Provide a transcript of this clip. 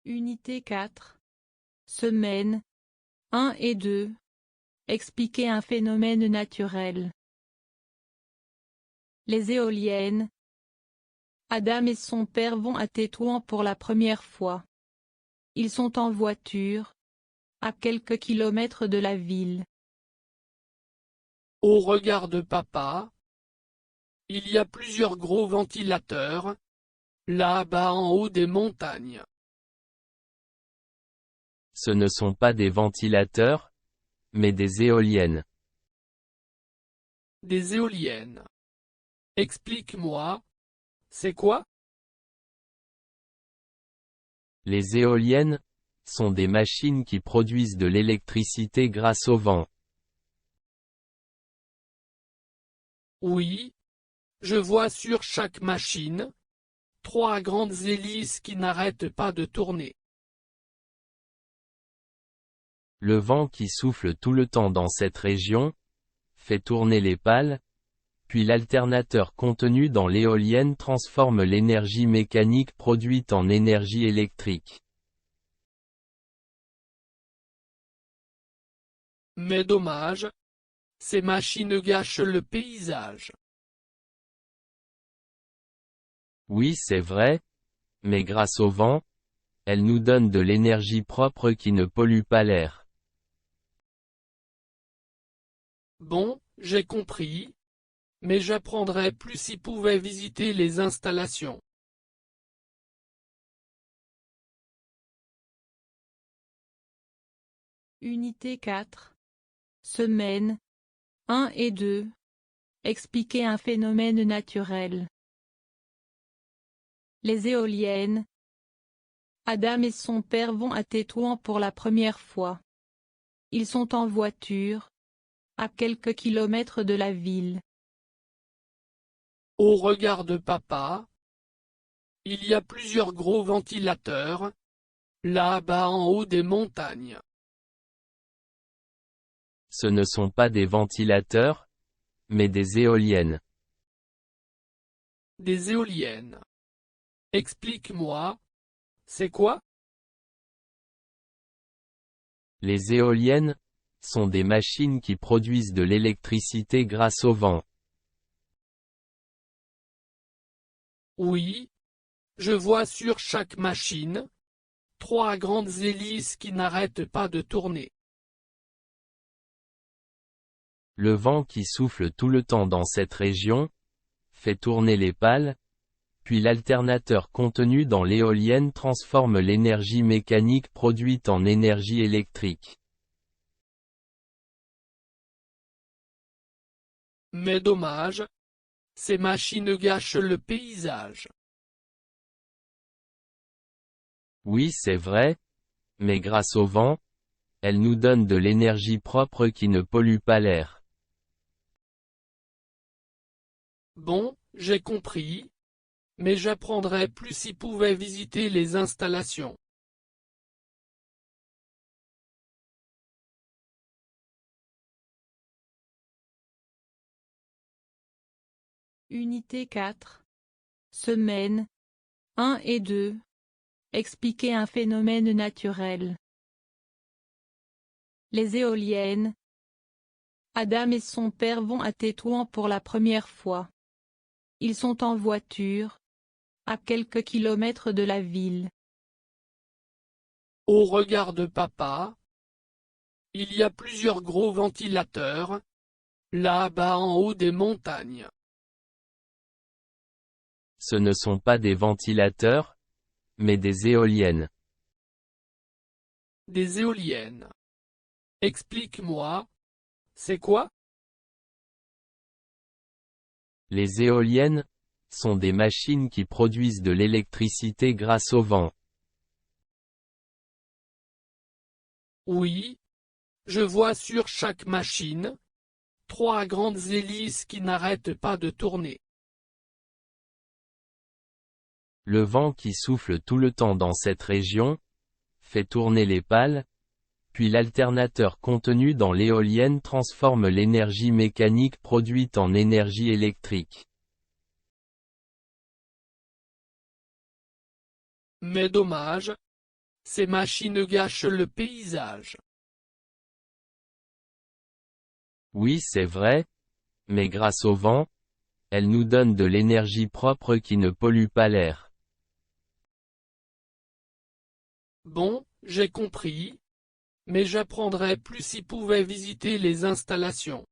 Unité 4. Semaine 1 et 2. Expliquer un phénomène naturel. Les éoliennes. Adam et son père vont à Tétouan pour la première fois. Ils sont en voiture, à quelques kilomètres de la ville. Oh, regarde papa. Il y a plusieurs gros ventilateurs, là-bas en haut des montagnes. Ce ne sont pas des ventilateurs, mais des éoliennes. Des éoliennes. Explique-moi, c'est quoi? Les éoliennes sont des machines qui produisent de l'électricité grâce au vent. Oui, je vois sur chaque machine 3 grandes hélices qui n'arrêtent pas de tourner. Le vent qui souffle tout le temps dans cette région fait tourner les pales, puis l'alternateur contenu dans l'éolienne transforme l'énergie mécanique produite en énergie électrique. Mais dommage, ces machines gâchent le paysage. Oui, c'est vrai, mais grâce au vent, elles nous donnent de l'énergie propre qui ne pollue pas l'air. Bon, j'ai compris, mais j'apprendrais plus si pouvait visiter les installations. Unité 4. Semaine 1 et 2. Expliquer un phénomène naturel. Les éoliennes. Adam et son père vont à Tétouan pour la première fois. Ils sont en voiture, à quelques kilomètres de la ville. Oh, regarde papa. Il y a plusieurs gros ventilateurs, là-bas en haut des montagnes. Ce ne sont pas des ventilateurs, mais des éoliennes. Des éoliennes. Explique-moi, c'est quoi? Les éoliennes sont des machines qui produisent de l'électricité grâce au vent. Oui, je vois sur chaque machine 3 grandes hélices qui n'arrêtent pas de tourner. Le vent qui souffle tout le temps dans cette région fait tourner les pales, puis l'alternateur contenu dans l'éolienne transforme l'énergie mécanique produite en énergie électrique. Mais dommage, ces machines gâchent le paysage. Oui, c'est vrai, mais grâce au vent, elles nous donnent de l'énergie propre qui ne pollue pas l'air. Bon, j'ai compris, mais j'apprendrais plus si pouvait visiter les installations. Unité 4. Semaine 1 et 2. Expliquer un phénomène naturel. Les éoliennes. Adam et son père vont à Tétouan pour la première fois. Ils sont en voiture, à quelques kilomètres de la ville. Oh, regarde papa. Il y a plusieurs gros ventilateurs, là-bas en haut des montagnes. Ce ne sont pas des ventilateurs, mais des éoliennes. Des éoliennes. Explique-moi, c'est quoi? Les éoliennes sont des machines qui produisent de l'électricité grâce au vent. Oui, je vois sur chaque machine 3 grandes hélices qui n'arrêtent pas de tourner. Le vent qui souffle tout le temps dans cette région fait tourner les pales, puis l'alternateur contenu dans l'éolienne transforme l'énergie mécanique produite en énergie électrique. Mais dommage, Ces machines gâchent le paysage. Oui, c'est vrai, mais grâce au vent, elles nous donnent de l'énergie propre qui ne pollue pas l'air. Bon, j'ai compris. Mais j'apprendrais plus si pouvait visiter les installations.